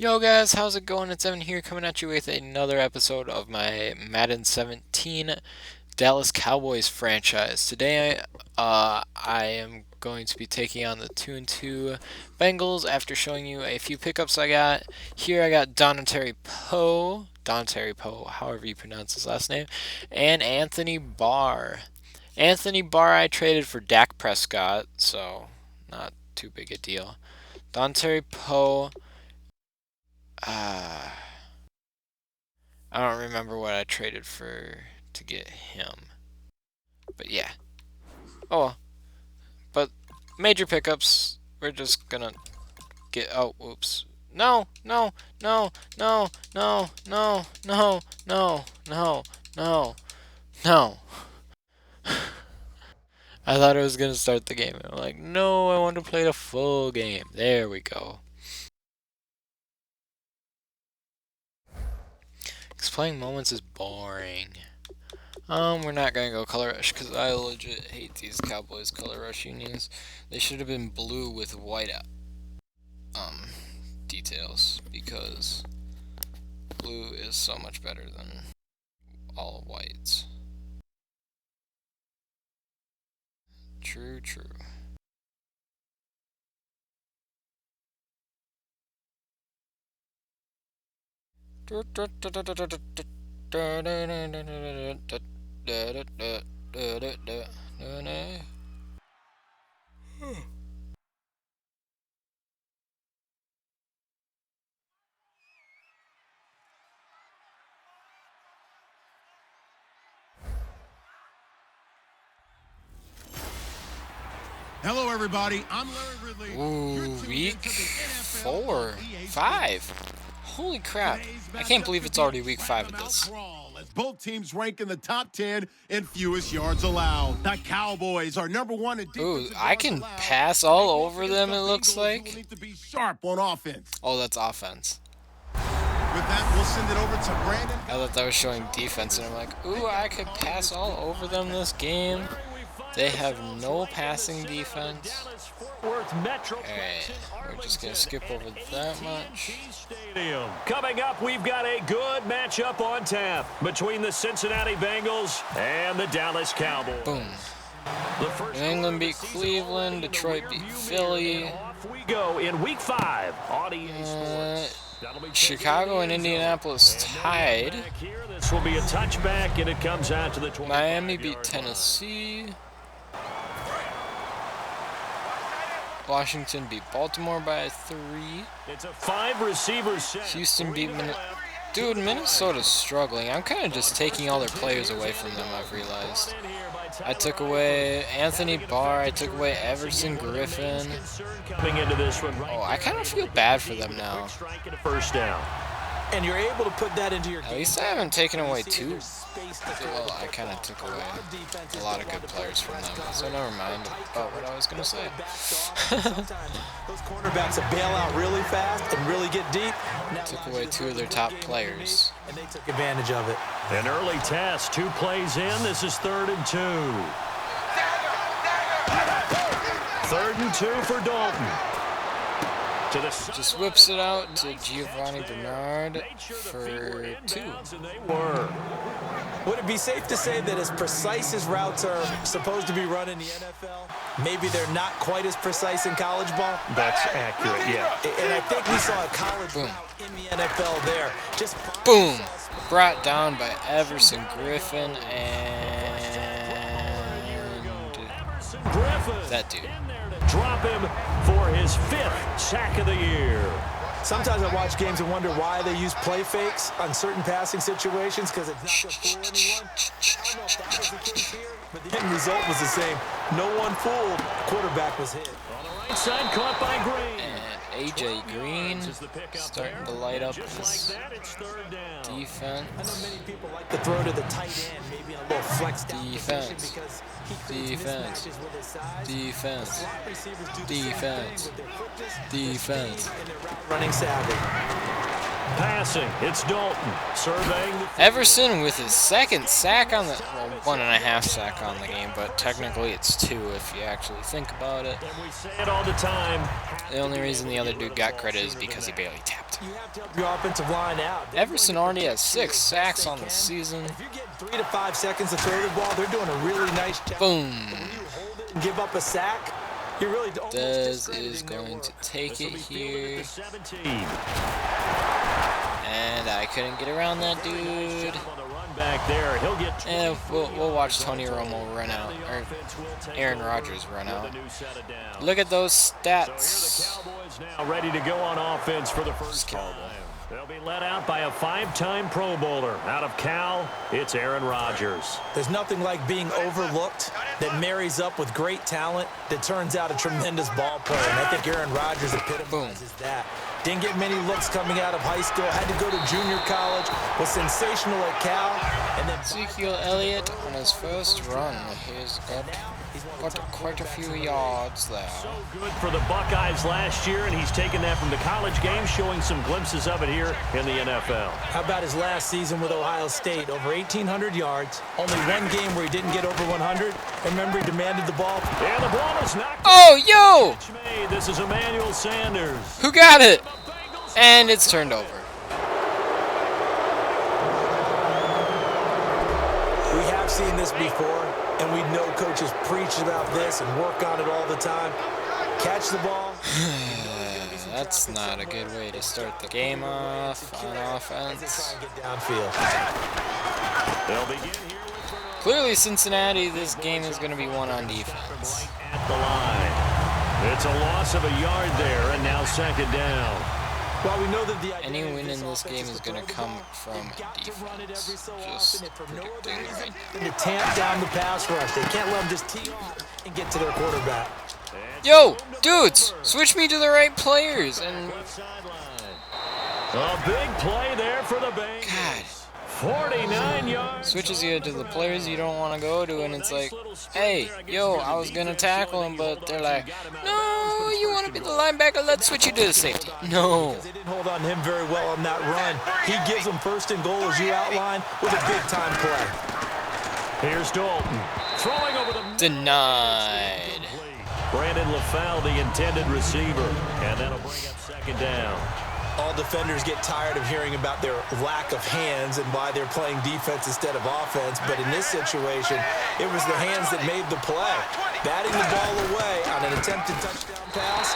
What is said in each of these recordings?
Yo guys, how's it going? It's Evan here coming at you with another episode of my Madden 17 Dallas Cowboys franchise. Today I am going to be taking on the 2-2 Bengals after showing you a few pickups I got. Here I got Dontari Poe, however you pronounce his last name, and Anthony Barr. Anthony Barr I traded for Dak Prescott, so not too big a deal. Dontari Poe, uh, I don't remember what I traded for to get him. But yeah. Oh well. But major pickups, we're just gonna get. Oh, whoops. No, no, no, no, no, no, no, no, no, no, no. I thought I was gonna start the game. I'm like, no, I want to play the full game. There we go. Because playing moments is boring. We're not gonna go color rush because I legit hate these Cowboys color rush unions. They should have been blue with white details because blue is so much better than all whites. True, true. Hello, everybody. I'm Larry Ridley. Ooh, week 4, 5. Holy crap. I can't believe it's already week 5 of this. As both teams rank in the top 10 in fewest yards allowed. The Cowboys are #1 in Ooh, defensive I can yards pass allowed. all over them, it looks like. Need to be sharp on offense. Oh, that's offense. With that, we'll send it over to Brandon. I thought that was showing defense, and I'm like, ooh, I could pass all over them this game. They have no passing defense. Alright, we're just going to skip over that much. Coming up, we've got a good matchup on tap between the Cincinnati Bengals and the Dallas Cowboys. Boom. New England beat Cleveland, Detroit beat Philly. Off we go in week 5 on EA Sports. Chicago and Indianapolis tied. This will be a touchback, and it comes out to the 25-yard Miami beat Tennessee. Washington beat Baltimore by 3. It's a 5-receiver set. Houston beat Minnesota. Dude, Minnesota's struggling. I'm kind of just taking all their players away from them, I've realized. I took away Anthony Barr. I took away Everson Griffin. Oh, I kind of feel bad for them now. First down. And you're able to put that into your At least I haven't taken away too. Well, I kind of took away a lot of good players from them, so never mind about what I was going to say. Those cornerbacks that bail out really fast and really get deep. Took away 2 of their top players. And they took advantage of it. An early test, 2 plays in. This is 3rd and 2. 3rd and 2 for Dalton. Just whips it out to Giovanni Bernard for 2. Would it be safe to say that as precise as routes are supposed to be run in the NFL, maybe they're not quite as precise in college ball? That's accurate, yeah. And I think we saw a college route in the NFL there. Just boom! Brought down by Everson Griffin and that dude. Drop him for his 5th sack of the year. Sometimes I watch games and wonder why they use play fakes on certain passing situations because it's not to fool anyone. I don't know if that was the case here, but the end result was the same. No one fooled. The quarterback was hit. On the right side, caught by Green. And A.J. Green starting to light up his defense. I know many people like to throw to the tight end, maybe in a little flex down position because he creates mismatches with his size. Defense. Defense. Defense. And they're route running savvy. Passing, it's Dalton surveying the Everson with his 2nd sack on the, well, 1.5 sack on the game, but technically it's 2 if you actually think about it. And we say it all the time. The only reason the other dude got credit is because he barely tapped him. You have to help your offensive line out. Everson already has 6 sacks on the season. If you're getting 3 to 5 seconds to throw the ball, they're doing a really nice job. Boom. When you hold it and give up a sack, you really almost Dez discrediting is their going work. to take it here. 17. And I couldn't get around that dude. Back there, he'll get And we'll watch Tony Romo run out, or Aaron Rodgers run out. Look at those stats. Cowboys now ready to go on offense for the first time. They'll be led out by a 5-time Pro Bowler. Out of Cal, it's Aaron Rodgers. There's nothing like being overlooked that marries up with great talent that turns out a tremendous ball player. And I think Aaron Rodgers epitomizes that. Didn't get many looks coming out of high school. Had to go to junior college. Was sensational at Cal. And then Ezekiel Elliott on his first run. He's got quite a few yards there. So good for the Buckeyes last year, and he's taken that from the college game, showing some glimpses of it here in the NFL. how about his last season with Ohio State? Over 1,800 yards. Only one game where he didn't get over 100. Remember, he demanded the ball. And the ball is knocked. Oh, yo! Made. This is Emmanuel Sanders. Who got it? And it's turned over. We have seen this before, and we know coaches preach about this and work on it all the time. Catch the ball. That's not a good way to start the game off on offense. Get downfield. They'll begin here with Clearly, Cincinnati, this game is going to be won on defense. at the line. It's a loss of a yard there, and now second down. Well, we know that the Any win in this game is going to come from defense. Just predicting right now. to tamp down the pass rush. They can't let them just tee off and get to their quarterback. Yo, dudes, switch me to the right players. And A big play there for the Bengals. God, 49 yards. switches you to the players you don't want to go to, and it's like, hey, yo, I was gonna tackle him, but they're like, no, you want to be the linebacker? Let's switch you to the safety. No. They didn't hold on to him very well on that run. He gives them first and goal, as you outlined, with a big-time play. Here's Dalton throwing over the Denied. Brandon LaFell, the intended receiver, and that'll bring up second down. All defenders get tired of hearing about their lack of hands and why they're playing defense instead of offense. But in this situation, it was the hands that made the play. Batting the ball away on an attempted touchdown pass.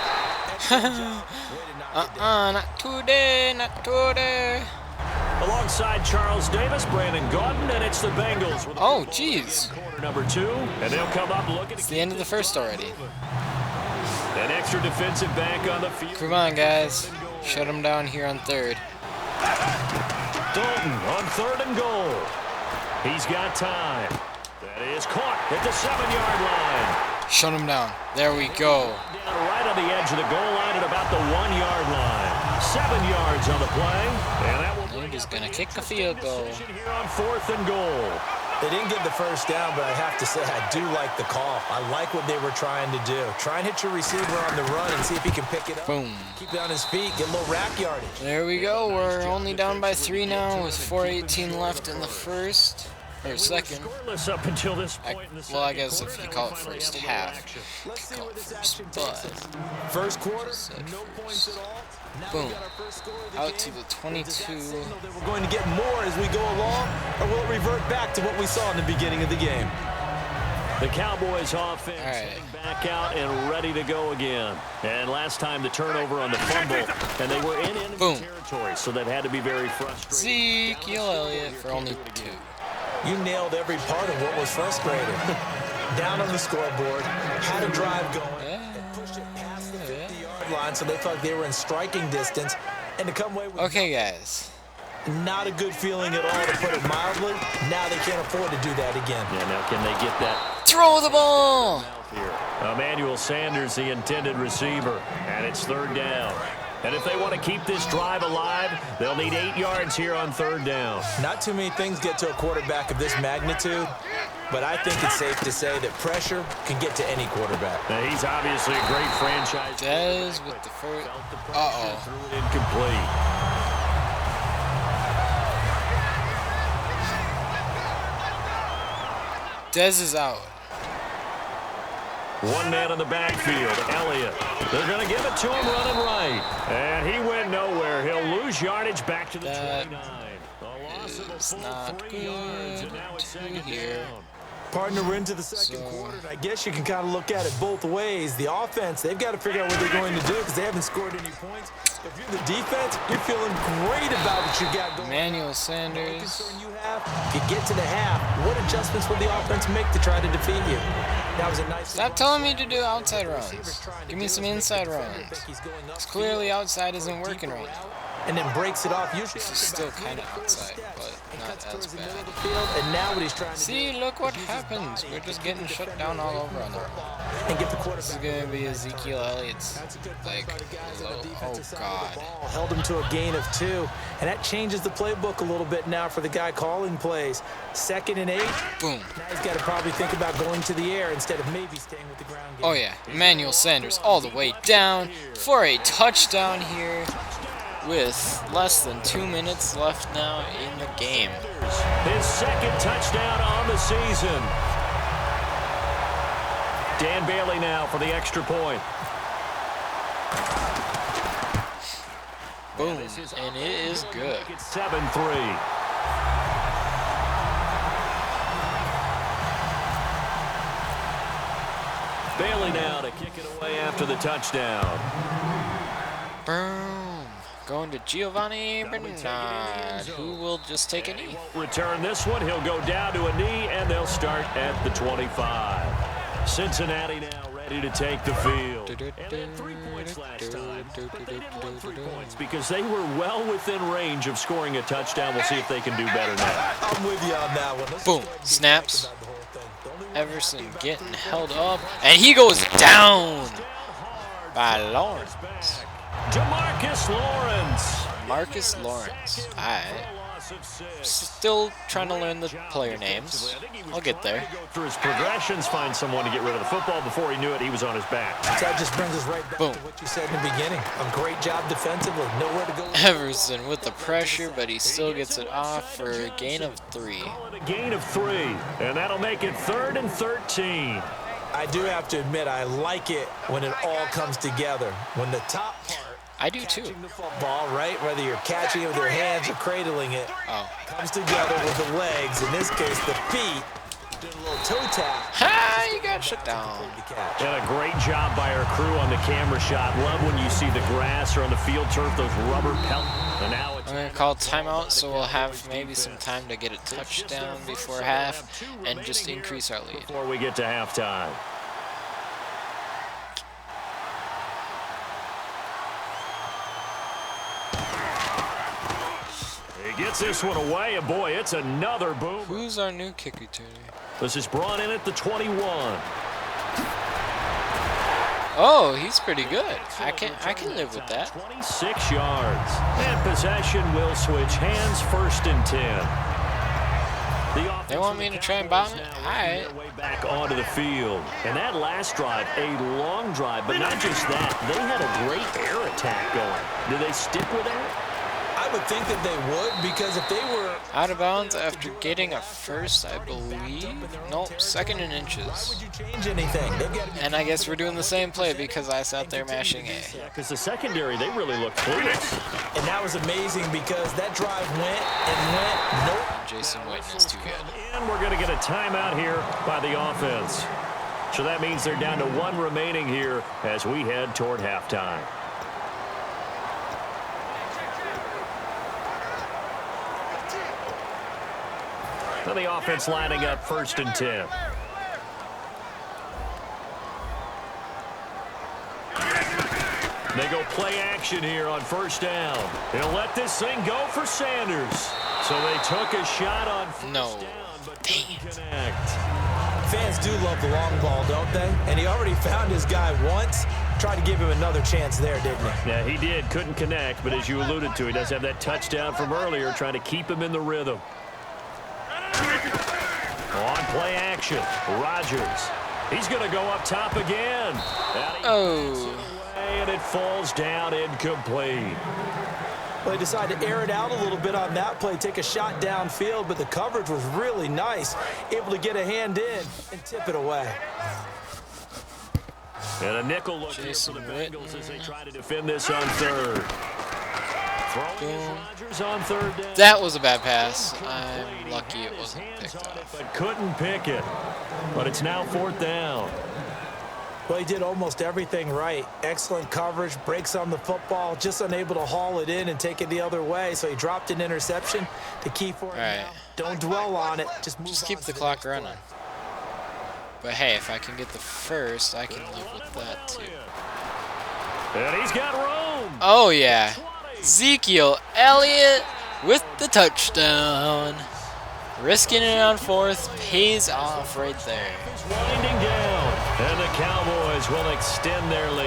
Not today, not today. Alongside Charles Davis, Brandon Gaudin, and it's the Bengals. With Oh, jeez. quarter number 2, and they'll come up looking It's the end of the first already. an extra defensive back on the field. Come on, guys. Shut him down here on third. Dalton on third and goal. He's got time. That is caught at the 7-yard line. Shut him down. There we go. Down right on the edge of the goal line at about the 1-yard line. 7 yards on the play, and that will And he's gonna kick a field goal. here on fourth and goal. They didn't get the first down, but I have to say I do like the call. I like what they were trying to do. Try and hit your receiver on the run and see if he can pick it up. Boom. Keep it on his feet, get a little rack yardage. There we go. We're only down by 3 now with 4:18 left in the first. Or second. Scoreless up until this point in the Well, I second guess if quarter. you call it Now we finally first have a little half. action. Let's see Call where it this first, action but- takes us. First quarter, Said no first. points at all. Now Boom. we got our first score of the Out game. to the Does that 22. signal that we're going to get more as we go along, or will it revert back to what we saw in the beginning of the game? The Cowboys offense All right. heading back out and ready to go again. And last time the turnover on the fumble, and they were in enemy Boom. territory, so that had to be very frustrating. Ezekiel Elliott for only 2. You nailed every part of what was frustrating. Down on the scoreboard, had a drive going, and pushed it past the 50-yard line, so they thought they were in striking distance, and to come away with Okay, guys. not a good feeling at all, to put it mildly. Now they can't afford to do that again. Yeah, now can they get that Throw the ball. here? Emmanuel Sanders, the intended receiver, and it's third down. And if they want to keep this drive alive, they'll need 8 yards here on third down. Not too many things get to a quarterback of this magnitude, but I think it's safe to say that pressure can get to any quarterback. Now, he's obviously a great franchise. Dez with the first. Uh-oh. Threw it incomplete. Dez is out. One man in the backfield, Elliott. They're going to give it to him running right. And he went nowhere. He'll lose lose yardage back to the That 29. A loss of a is full not 3 yards, and good now it's to second hear. down. Partner, we're into the second So- quarter. I guess you can kind of look at it both ways. The offense, they've got to figure out what they're going to do because they haven't scored any points. If you're the defense, you're feeling great about what you got going. Emmanuel The only Sanders. concern you have, if you get to the half, what adjustments will the offense make to try to defeat you? That was a nice. Stop telling me to do outside runs. Give me some inside runs. Because clearly outside isn't working right now. And then breaks it off. Usually This is still kind of outside, but not as bad. And now what he's trying to See, look what happens. We're just getting shut down all over on the ball. and get the This is quarterback. going to be Ezekiel Elliott's, like, low. Oh, God. Held him to a gain of 2, and that changes the playbook a little bit now for the guy calling plays. 2nd and 8. Boom. Now he's got to probably think about going to the air instead of maybe staying with the ground game. Oh, yeah. Emmanuel Sanders all the way down for a touchdown here with less than 2 minutes left now in the game. His second touchdown on the season. Dan Bailey now for the extra point. Boom. And it is good. It's 7-3. Bailey now to kick it away after the touchdown. Boom. Going to Giovanni Bernard, who will just take a knee. Return this one. He'll go down to a knee, and they'll start at the 25. Cincinnati now ready to take the field. And they had 3 points last time, but they didn't want 3 points because they were well within range of scoring a touchdown. We'll see if they can do better now. I'm with you on that one. Boom. Snaps. Everson getting held up, and he goes down by Lawrence. Jamarcus Lawrence. Marcus Lawrence. Still trying to learn the player names. I'll get there. Go through his progressions, find someone to get rid of the football. Before he knew it, he was on his back. So that just brings us right back Boom. to what you said in the beginning. A great job defensively. Nowhere to go. Everson with the pressure, but he still gets it off for a gain of 3. Call it a gain of 3, and that'll make it 3rd and 13. I do have to admit, I like it when it all comes together. When the top part, I do too. catching the football, right, whether you're catching it with your hands or cradling it, Oh. comes together with the legs, in this case the feet, doing a little toe tap. Ha! You got shut down. To catch. And a great job by our crew on the camera shot. Love when you see the grass or on the field turf, those rubber pellets. And now it's I'm going to call timeout, so we'll have maybe some time to get a touchdown before half and just increase our lead. before we get to halftime. He gets this one away, and boy, it's another boom. Who's our new kick returner? This is brought in at the 21. Oh, he's pretty good. I can live with that. 26 yards. And possession will switch hands, 1st and 10. They want me to try and bomb it? Alright. Their way back onto the field. And that last drive, a long drive, but not just that. They had a great air attack going. Do they stick with that? I would think that they would, because if they were Out of bounds after getting a first, I believe. Nope, 2nd and inches. would you change anything? They've got to be, And I guess we're doing the same play because I sat there mashing A. Because the secondary, they really looked clueless. and that was amazing because that drive went and went. Nope. Jason Witten is too good. And we're going to get a timeout here by the offense. So that means they're down to 1 remaining here as we head toward halftime. Now the offense lining up 1st and 10. They go play action here on 1st down. They'll let this thing go for Sanders. So they took a shot on 1st No. down, but Dang couldn't it. connect. Fans do love the long ball, don't they? And he already found his guy once. Tried to give him another chance there, didn't he? Yeah, he did. Couldn't connect, but as you alluded to, he does have that touchdown from earlier, trying to keep him in the rhythm. On play action, Rodgers. He's going to go up top again. Oh. And it falls down incomplete. Well, they decided to air it out a little bit on that play, take a shot downfield, but the coverage was really nice. Able to get a hand in and tip it away. And a nickel look here for Jason the Bengals Witten. as they try to defend this on 3rd. Boom. Rodgers on third down. That was a bad pass. I'm lucky it wasn't picked off. But couldn't pick it. But it's now fourth down. Well, he did almost everything right. Excellent coverage, breaks on the football, just unable to haul it in and take it the other way. So he dropped an interception. The key for him now, don't dwell on it. Just keep the clock running. But hey, if I can get the first, I can live with that too. And he's got room. Oh yeah. Ezekiel Elliott with the touchdown. Risking it on fourth pays off right there. Winding down, and the Cowboys will extend their lead.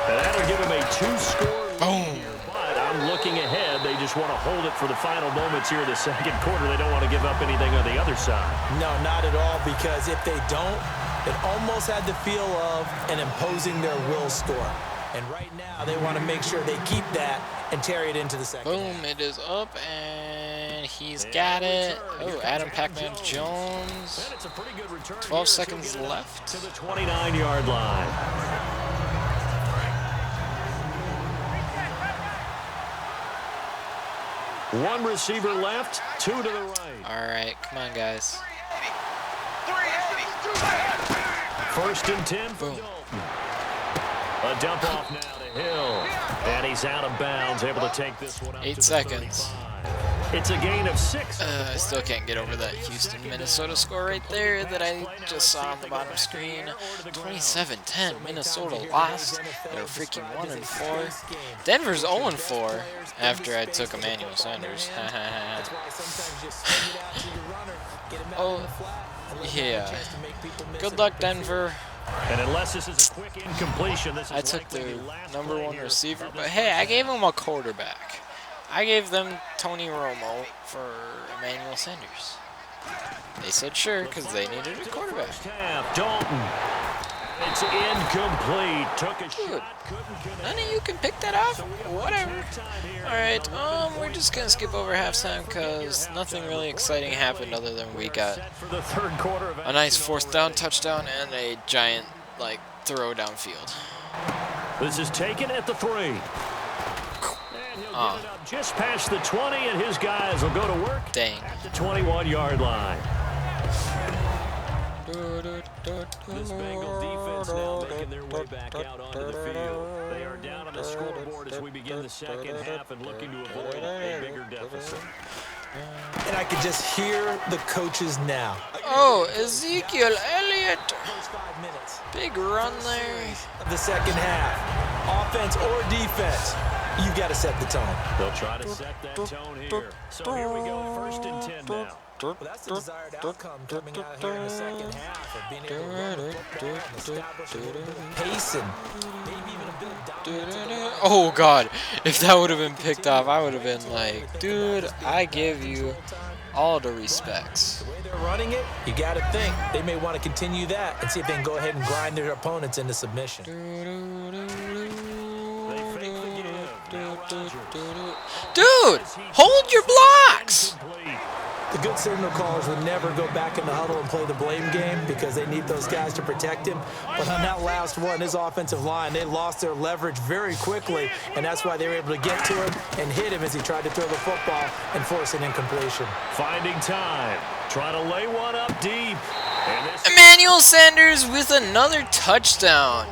And that'll give them a 2-score lead. But I'm looking ahead. They just want to hold it for the final moments here in the second quarter. They don't want to give up anything on the other side. No, not at all, because if they don't, it almost had the feel of an imposing their will score. And right now, they want to make sure they keep that and carry it into the second half. It is up, and he's got it. Oh, Adam Pac-Man Jones. 12 seconds left. To the 29-yard line. One receiver left, 2 to the right. All right, come on, guys. First and 10. Boom. A dump off now to Hill. And he's out of bounds, able to take this one up. 8 seconds. It's a gain of 6. I still can't get over that Houston-Minnesota score right there that I just saw on the bottom screen. 27-10, Minnesota lost. They're freaking 1-4. Denver's 0-4 after I took Emmanuel Sanders. Oh, yeah. Good luck, Denver. And unless this is a quick incompletion, this is I took their #1 receiver, but hey, I gave them a quarterback. I gave them Tony Romo for Emmanuel Sanders. They said sure because they needed a quarterback. Dalton. It's incomplete. Took a shot. None of you can pick that off? Whatever. Alright, we're just going to skip over halftime because nothing really exciting happened other than we got a nice 4th down touchdown and a giant, throw downfield. This is taken at the 3. And he'll get it up just past the 20, and his guys will go to work at the 21-yard line. This Bengal defense now making their way back out onto the field. They are down on the scoreboard as we begin the second half and looking to avoid a bigger deficit. And I could just hear the coaches now. Oh, Ezekiel Elliott. Big run there. The second half, offense or defense, you've got to set the tone. They'll try to set that tone here. So here we go, 1st and 10 now. Well, that's the desired outcome coming out here in the second half of being able to run the football and establish a little bit of pace and maybe even a bit of dominance. Oh, God. If that would have been picked off, I would have been like, dude, I give you all the respects. The way they're running it, you got to think they may want to continue that and see if they can go ahead and grind their opponents into submission. Dude, hold your blocks. The good signal callers would never go back in the huddle and play the blame game because they need those guys to protect him. But on that last one, his offensive line, they lost their leverage very quickly, and that's why they were able to get to him and hit him as he tried to throw the football and force an incompletion. Finding time. Trying to lay one up deep. Emmanuel Sanders with another touchdown.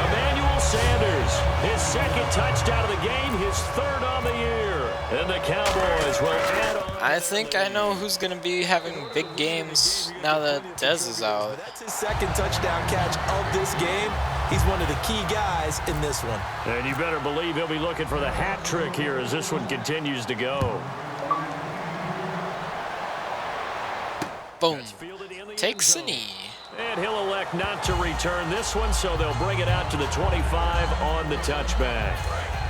Emmanuel Sanders, his 2nd touchdown of the game, his 3rd on the year. And the Cowboys will add on. I think I know who's going to be having big games now that Dez is out. That's his 2nd touchdown catch of this game. He's one of the key guys in this one. And you better believe he'll be looking for the hat trick here as this one continues to go. Boom. Takes a knee. And he'll elect not to return this one, so they'll bring it out to the 25 on the touchback.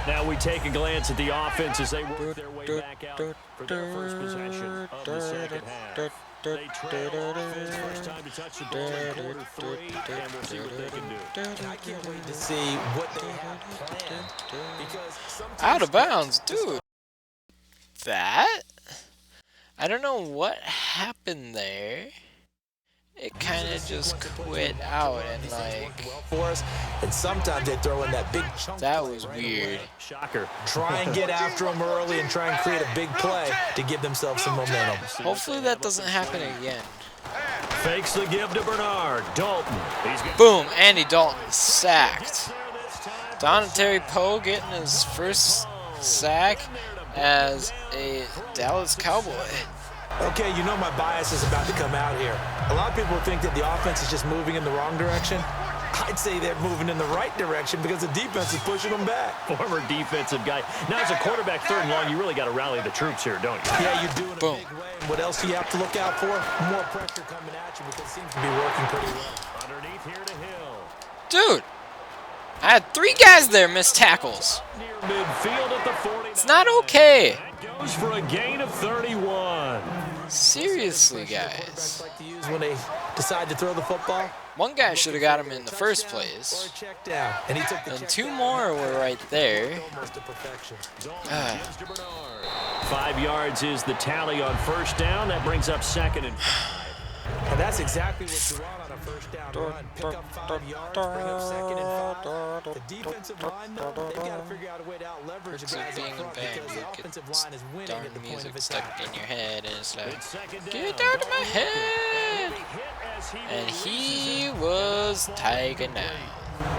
Now we take a glance at the offense as they work their way back out for their first possession of the second half. They trail offense, first time to touch the ball in quarter 3, and we'll see what they can do. I can't wait to see what they have planned. Because out of bounds, dude. That? I don't know what happened there. it kind of just quit out and like for us, and sometimes they throw in that big chunk that play was right weird. away. Try and get after them early and try and create a big play to give themselves some momentum. Hopefully that doesn't happen again. Fakes the give to Bernard. Dalton. Boom, Andy Dalton sacked. Donatary Poe getting his first sack as a Dallas Cowboy. Okay, you know my bias is about to come out here. A lot of people think that the offense is just moving in the wrong direction. I'd say they're moving in the right direction because the defense is pushing them back. Former defensive guy. Now, as a quarterback, third and long, you really got to rally the troops here, don't you? Yeah, you're doing Boom. a big way. And what else do you have to look out for? More pressure coming at you because it seems to be working pretty well. Underneath here to Hill. Dude, I had 3 guys there miss tackles. Near midfield at the 49. It's not okay. That goes for a gain of 31. Seriously, Quarterbacks guys. like to use when they decide to throw the football. One guy should have got him in the first Or place. a check down. And he took the And check 2 down. more were right there. Almost to perfection. Ah. 5 yards is the tally on first down. That brings up 2nd and 5. And that's exactly what you want on a first down run. Pick up 5 yards, bring up 2nd and 5. The defensive line, though, they've got to figure out a way to out-leverage the It's like guys being up a front band. because You the get offensive line is winning darn at the point music of stuck attack. in your head, and it's like, It's 2nd get down. out of my head. And he was taken down.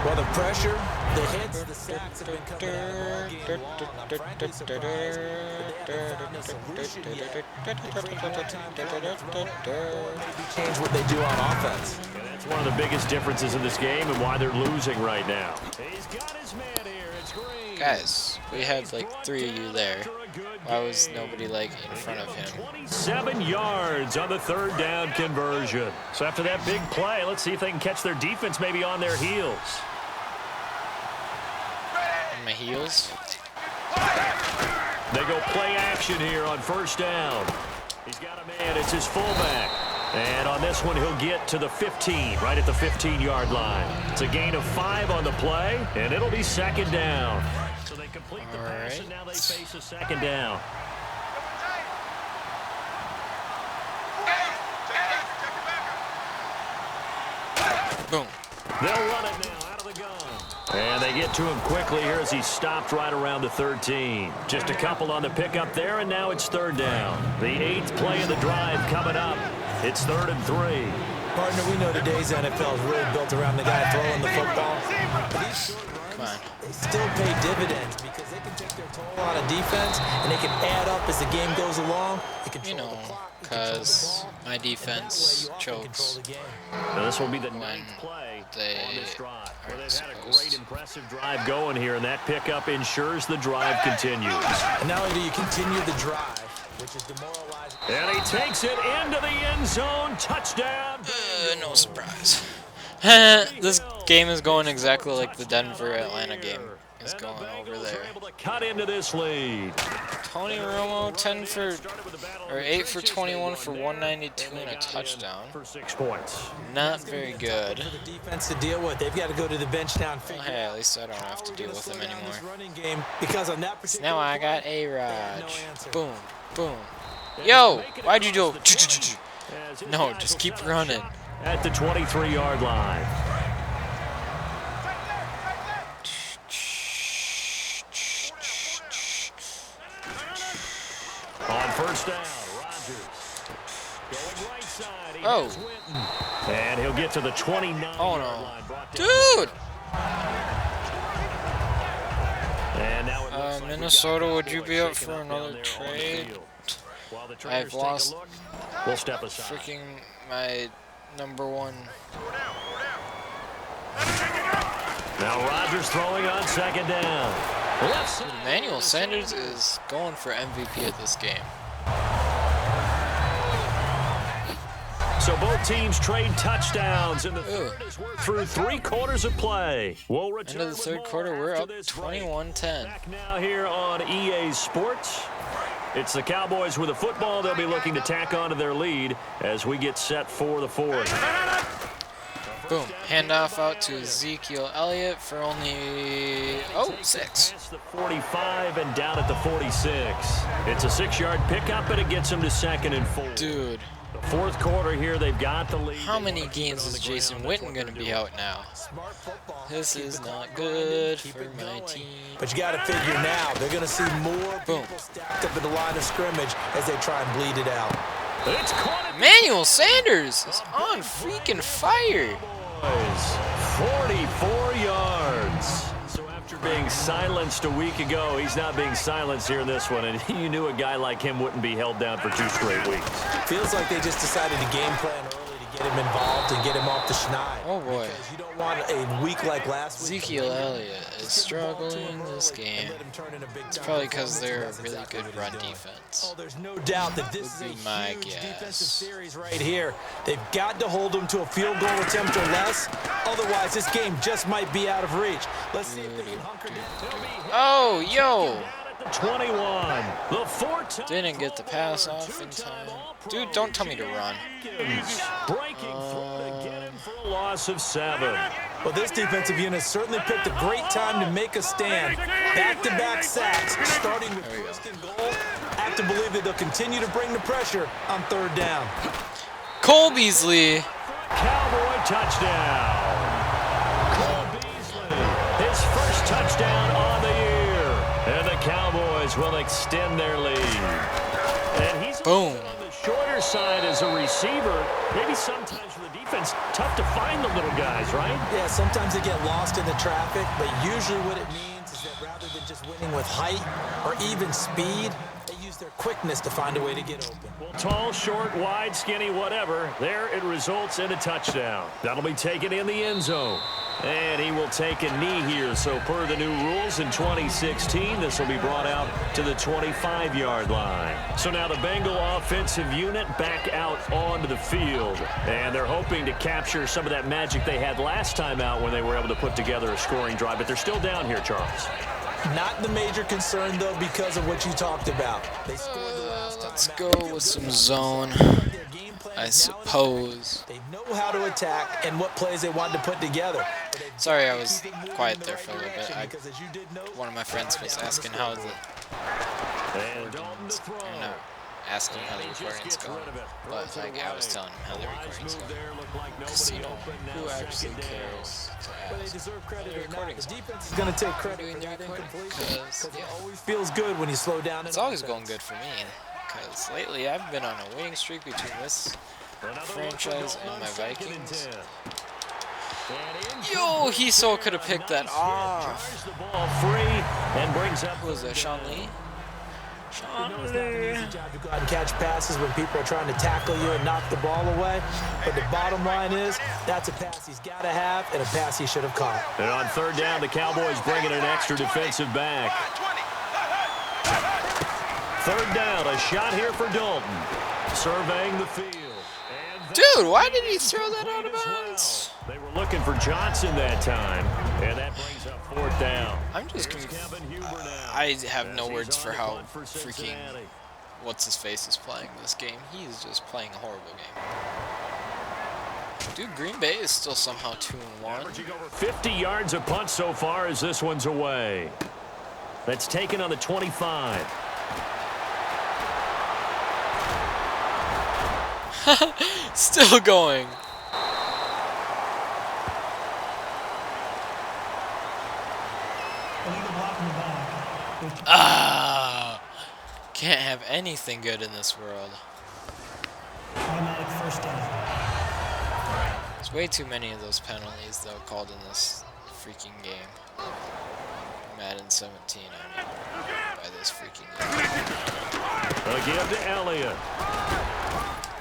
Well, the pressure, the hits, the sacks have been coming out all game long. I'm frankly surprised that they haven't found a solution yet to create more time down the throw or maybe change what they do on offense. And that's one of the biggest differences in this game and why they're losing right now. He's got his man here. It's Green. Guys, we had like 3 of you there. Why was nobody like in front of him? 27 yards on the 3rd down conversion. So after that big play, let's see if they can catch their defense maybe on their heels. On my heels? They go play action here on first down. He's got a man. It's his fullback. And on this one, he'll get to the 15, right at the 15-yard line. It's a gain of 5 on the play, and it'll be 2nd down. So they complete the pass, and now they face a 2nd down. Boom. They'll run it now out of the gun. And they get to him quickly here as he stopped right around the 13. Just a couple on the pickup there, and now it's 3rd down. The 8th play of the drive coming up. It's 3rd and 3. Partner, we know today's NFL is really built around the guy throwing the football. But these short Come runs, on. they still pay dividends because they can take their toll on a defense, and they can add up as the game goes along. They control You know, the clock, they control the because ball, my and that way defense you often chokes control the game. Now this will be the when 9th play they on this drive. Well, aren't they've had a supposed great, to. impressive drive going here, and that pickup ensures the drive continues. And not only do you continue the drive, which is demoralizing. And he takes it into the end zone. Touchdown. No surprise. This game is going exactly like the Denver-Atlanta game is And the going over Bengals there. are able to cut into this lead. Tony Romo, 8 for 21 for 192 and a touchdown. For 6 points. Not very good. For the defense to deal with, they've got to go to the bench now and Well, figure hey, out at least I don't have to how deal we're with gonna him slow down this anymore. running game because on that particular Now I got play, A they had no Raj. answer. Boom, boom. Yo, why'd you do? No, just keep running. At the 23-yard line. On first down, Rodgers. Going right side. He Oh. has Winton. And he'll get to the 29-yard Oh, no. line. Brought down. Dude! And now it looks like we got Minnesota, would you Cowboys be up shaking for up down another there on the trade? field. While the I've traders take a lost look, we'll step aside. freaking my #1. Now Rodgers throwing on 2nd down. Left side. Emmanuel Sanders is going for MVP of this game. So both teams trade touchdowns in the third as we're through 3 quarters of play. We'll return End of the with third more quarter, we're after up this break. 21-10. Back now here on EA Sports. It's the Cowboys with the football. They'll be looking to tack on to their lead as we get set for the 4th. Boom. Handoff out to Ezekiel Elliott for only, 6. Past the 45 and down at the 46. It's a 6-yard pickup, and it gets him to 2nd and 4. Dude, The fourth quarter here, they've got the lead. How many games is Jason Witten going to be out now? This is not good for my team. But you got to figure now, they're going to see more people stacked up at the line of scrimmage as they try and bleed it out. It's caught. Emmanuel Sanders is on freaking fire. 44 yards. So after being silenced a week ago, he's not being silenced here in this one. And you knew a guy like him wouldn't be held down for 2 straight weeks. Feels like they just decided to game plan early to get him involved and get him off the schneid. Oh boy. Because you don't want a week like last week. Ezekiel Elliott is struggling this game. It's probably because they're a really good run defense. Oh, there's no doubt that this is a my huge guess. defensive series right here. They've got to hold them to a field goal attempt or less. Otherwise, this game just might be out of reach. Let's see if they can hunker down. Oh, yo. 21. The 4-time Didn't get the pass off in time. Dude, don't tell me to run. breaking through to get him for a loss of 7. Well, this defensive unit certainly picked a great time to make a stand. Back-to-back sacks, starting with first and goal. I have to believe that they'll continue to bring the pressure on third down. Cole Beasley. Cowboy touchdown. Cole Beasley, his first touchdown on the year. And the Cowboys will extend their lead. And he's Boom. on the shorter side as a receiver. Maybe sometimes for the defense, tough to find the little guys, right? Yeah, sometimes they get lost in the traffic, but usually what it means is that rather than just winning with height or even speed, they use their quickness to find a way to get open. Well, tall, short, wide, skinny, whatever. There it results in a touchdown. That'll be taken in the end zone. And he will take a knee here. So per the new rules in 2016, this will be brought out to the 25-yard line. So now the Bengal offensive unit back out onto the field. And they're hoping to capture some of that magic they had last time out when they were able to put together a scoring drive. But they're still down here, Charles. Not the major concern, though, because of what you talked about. They scored the last time. Let's go with some zone, I suppose. They know how to attack and what plays they want to put together. Sorry, I was quiet there for a little bit. One of my friends was asking how the recordings, or no, asking how the recording's going, but like I was telling him how the recording's going. Because you know, who actually cares to ask how the recording's going? Defense is going to take credit Doing for the that recording? incompletion. Because It always feels good when you slow down. it's always going good for me. Because lately I've been on a winning streak between this franchise and my Vikings. Yo, he so could have picked that off. The ball free and brings up. Who was that, Sean Lee? Sean It's not an Lee. easy job to go out and catch passes when people are trying to tackle you and knock the ball away. But the bottom line is, that's a pass he's got to have and a pass he should have caught. And on third down, the Cowboys bringing an extra defensive back. Third down, a shot here for Dalton. Surveying the field. Dude, why did he throw that out of bounds? They were looking for Johnson that time, and that brings up fourth down. I'm just confused. I have no words for how freaking what's-his-face is playing this game. He is just playing a horrible game. Dude, Green Bay is still somehow 2-1. Averaging over 50 yards a punt so far as this one's away. That's taken on the 25. Still going. Ah, can't have anything good in this world. Automatic first down. There's way too many of those penalties though called in this freaking game. Madden 17, I mean, by this freaking game. A give to Elliott.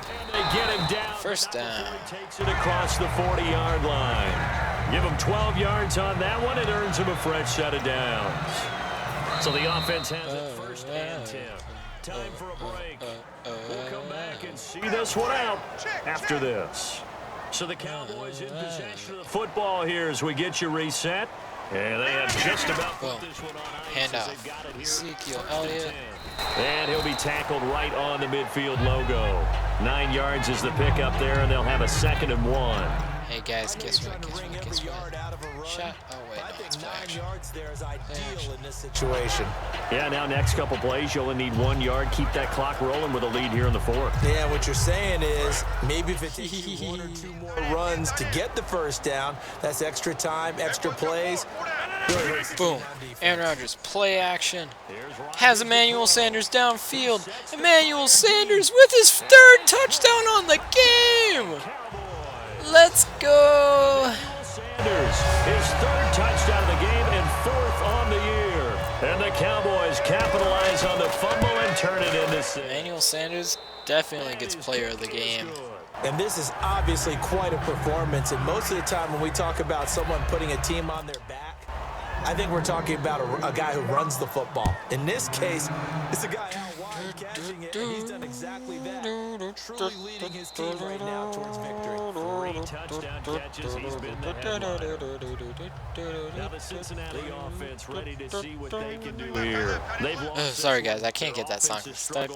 And they get him down. First down. Takes it across the 40-yard line. Give him 12 yards on that one. It earns him a fresh set of downs. So the offense has it first and 10. Time for a break. We'll come back and see this one out after this. So the Cowboys in possession of the football here as we get you reset. And they have just about put this one on ice. Hand as off. they've got it here. Ezekiel Elliott. And he'll be tackled right on the midfield logo. 9 yards is the pickup there, and they'll have a 2nd and 1. Hey guys, guess what? Guess what? Guess what? run. Shot. Oh, wait, I no, think it's play 9 action. yards there is ideal action. in this situation. Yeah, now next couple plays, you only need 1 yard. Keep that clock rolling with a lead here in the fourth. Yeah, what you're saying is maybe if it takes you 1 or 2 more runs to get the first down, that's extra time, extra plays. Really hurts the Boom. team on defense. Aaron Rodgers, play action. Has Emmanuel Sanders downfield. Emmanuel Sanders with his 3rd touchdown on the game. Let's go. Sanders, his 3rd touchdown of the game and 4th on the year. And the Cowboys capitalize on the fumble and turn it into 6. Emmanuel Sanders definitely gets player of the game. And this is obviously quite a performance. And most of the time when we talk about someone putting a team on their back, I think we're talking about a guy who runs the football. In this case, it's a guy out wide catching it, and he's done exactly that. Truly leading his team right now towards victory. 3 touchdown catches. He's been the headliner. Now the Cincinnati offense ready to see what they can do here. They've lost Sorry, guys, I can't get that song stuck.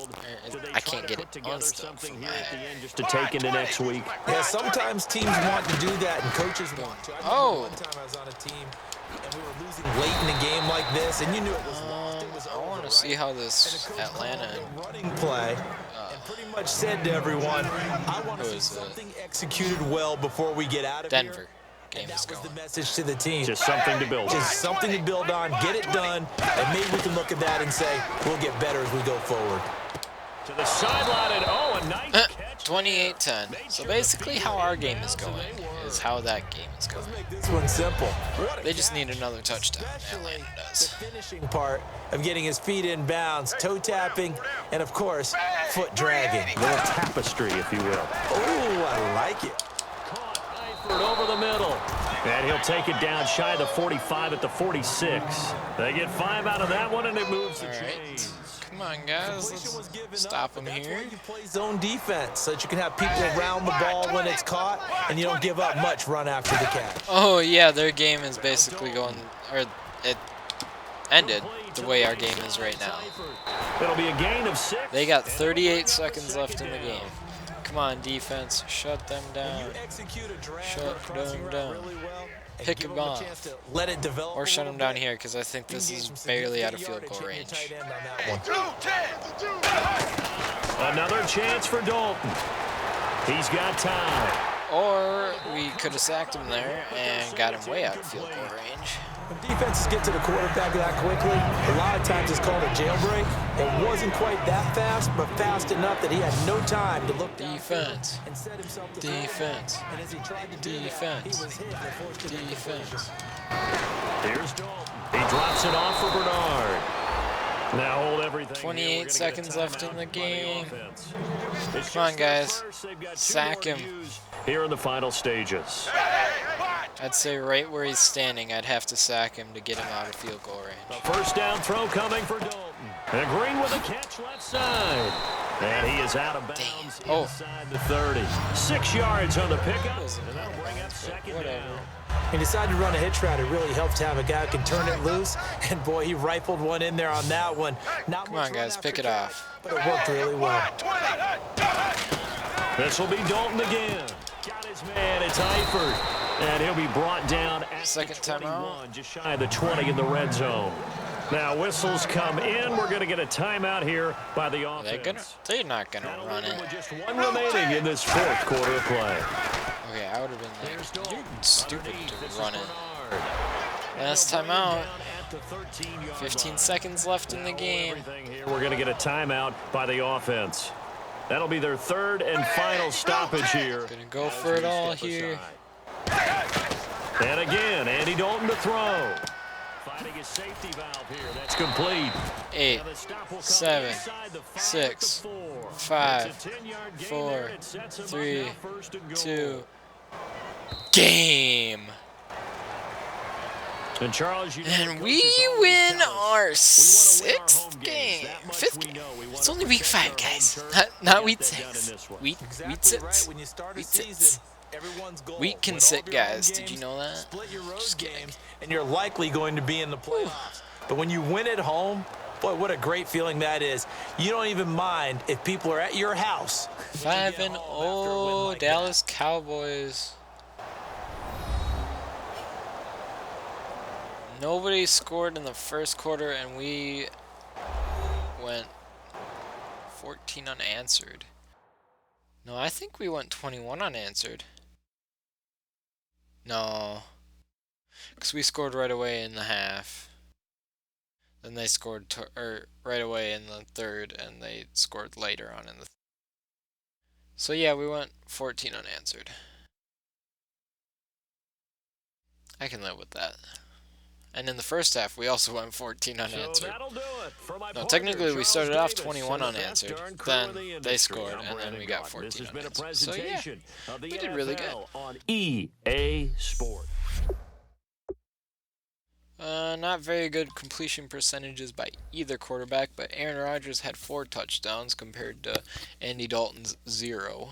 I can't get it together unstuck from something my here at the head. end just to take into next week. Yeah, sometimes teams want to do that, and coaches want to. I remember one time I was on a team, and we were losing late in a game like this, and you knew it was lost. It was I want over, to see right? how And this the coach Atlanta called a running play and pretty much said to everyone, I want to Who see is it? something executed well before we get out of Denver here. game And is that was going. the message to the team. Just something to build on. Just something to build on, get it done, and maybe we can look at that and say, we'll get better as we go forward. To the sideline, and oh, a nice catch. 28-10. So basically how our game is going is how that game is going. Let's make this one simple. They just need another touchdown. Atlanta The does. finishing part of getting his feet in bounds, toe tapping, and of course, foot dragging. A little tapestry, if you will. Oh, I like it. Caught Eifert over the middle. And he'll take it down shy of the 45 at the 46. They get 5 out of that one, and it moves the All right. chains. Come on, guys. Let's stop him That's here. why you play zone defense, so that you can have people around the ball when it's caught, and you don't give up much run after the catch. Oh, yeah, their game is basically going, or it ended the way our game is right now. It'll be a gain of 6. They got 38 seconds left in the game. Come on, defense. Shut them down. You execute a drag Shut or a crossing them route down. really well, and Pick give them them a off. chance to let it develop Or a shut little them down bit. here because I think this You is can get some barely out of significant field goal yardage hitting your range. tight end on that one. Another chance for Dalton. He's got time. Or we could have sacked him there and got him way out of field goal range. When defenses get to the quarterback that quickly, a lot of times it's called a jailbreak. It wasn't quite that fast, but fast enough that he had no time to look Defense. and set himself to Defense. And as he tried to do that, Defense. he was hit and forced to make the Defense. Here's Dalton. He drops it off for Bernard. Now hold everything. 28 seconds left in the game. It's Come on, just their guys. first. They've got 2 Sack more to him. use here in the final stages. I'd say right where he's standing, I'd have to sack him to get him out of field goal range. First down throw coming for Dalton. And Green with a catch left side. And he is out of bounds Oh. inside the 30. 6 yards on the pickup. Wasn't And that'll out of bring up bounds, but second whatever. down. He decided to run a hitch route. It really helps to have a guy who can turn it loose. And boy, he rifled one in there on that one. Not Come much on, run guys, after pick it catch, off. but it worked really well. This will be Dalton again. Got his man. It's Eifert. And he'll be brought down at Second the 21, timeout. just shy of the 20 in the red zone. Now whistles come in. We're going to get a timeout here by the offense. They're not gonna That'll run leave them it. with just 1 remaining in this 4th quarter of play. Okay, I would have been Here's like, Dalton. you're stupid Underneath, this to is run it. Bernard. Last And time they'll bring out. him down at the 13-yard 15 line. seconds left in the Now game. everything here, we're going to get a timeout by the offense. That'll be their 3rd and final stoppage here. Gonna go as for it we all step here. aside. And again, Andy Dalton to throw. Finding his safety valve here. That's complete. 8, Now the stop will come 7, inside the 5 6, at the 4. 5, It's a 10-yard gain 4, there. It sets 'em up 3, now first and goal. 2, game. And Charles, you know And the we coaches always win tell us, our we wanna win our 6th home games. game. That much 5th we game. know. We wanna It's only week protect 5, our home guys. turf. Not We week got that done in 6. this one. Week Exactly right. 6. When you start a Week season, 6. everyone's goal. Week can win all sit, of your home guys. Did you games, know that? Split your road Just kidding. games, and you're likely going to be in the playoffs. But when you win at home, boy, what a great feeling that is. You don't even mind if people are at your house. 5 and 0 Dallas Cowboys. Nobody scored in the first quarter, and we went 14 unanswered. No, I think we went 21 unanswered. No, because we scored right away in the half. Then they scored right away in the third, and they scored later on in the. So yeah, we went 14 unanswered. I can live with that. And in the first half, we also went 14 unanswered. So that'll do it for my No, partner, technically we Charles started off Davis, 21 and the best unanswered. darn crew Then in the they industry. scored, I'm and then Brandon we got Gaudin. 14 This has been a unanswered. So yeah, presentation of the we NFL did really good. on EA Sports. Not very good completion percentages by either quarterback, but Aaron Rodgers had 4 touchdowns compared to Andy Dalton's 0.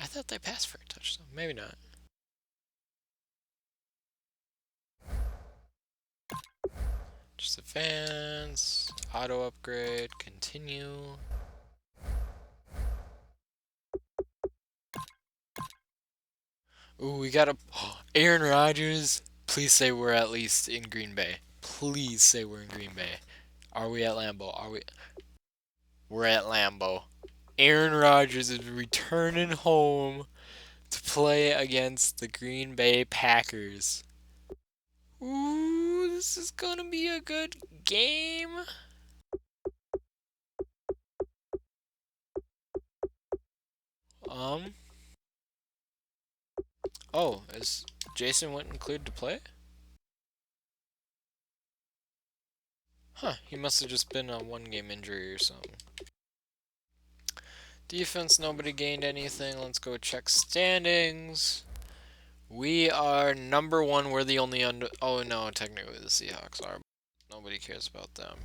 I thought they passed for a touchdown. Maybe not. Just advance, auto upgrade, continue. Ooh, we got a Aaron Rodgers. Please say we're at least in Green Bay. Please say we're in Green Bay. Are we at Lambeau? We're at Lambeau. Aaron Rodgers is returning home to play against the Green Bay Packers. Ooh, this is gonna be a good game. Oh, is Jason Witten cleared to play? Huh, he must have just been on 1-game injury or something. Defense, nobody gained anything. Let's go check standings. We are number 1. We're the only Oh no, technically the Seahawks are. Nobody cares about them.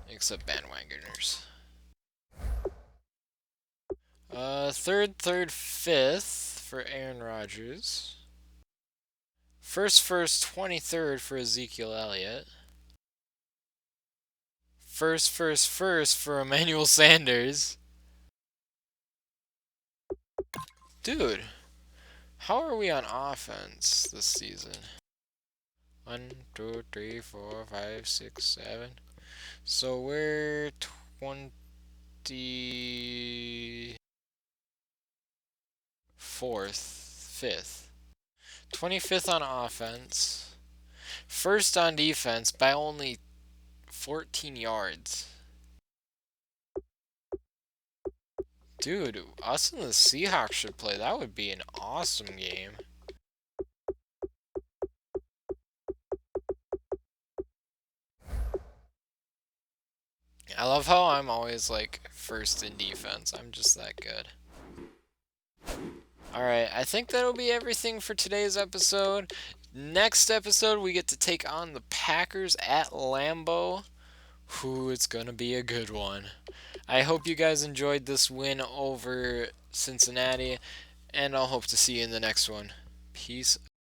Except bandwagoners. Third, 5th for Aaron Rodgers. First, 23rd for Ezekiel Elliott. First for Emmanuel Sanders. Dude, how are we on offense this season? 1, 2, 3, 4, 5, 6, 7. So we're 24th, 5th. 25th on offense. First on defense by only 14 yards. Dude, us and the Seahawks should play. That would be an awesome game. I love how I'm always like first in defense. I'm just that good. Alright, I think that'll be everything for today's episode. Next episode, we get to take on the Packers at Lambeau. Ooh, it's gonna be a good one. I hope you guys enjoyed this win over Cincinnati, and I'll hope to see you in the next one. Peace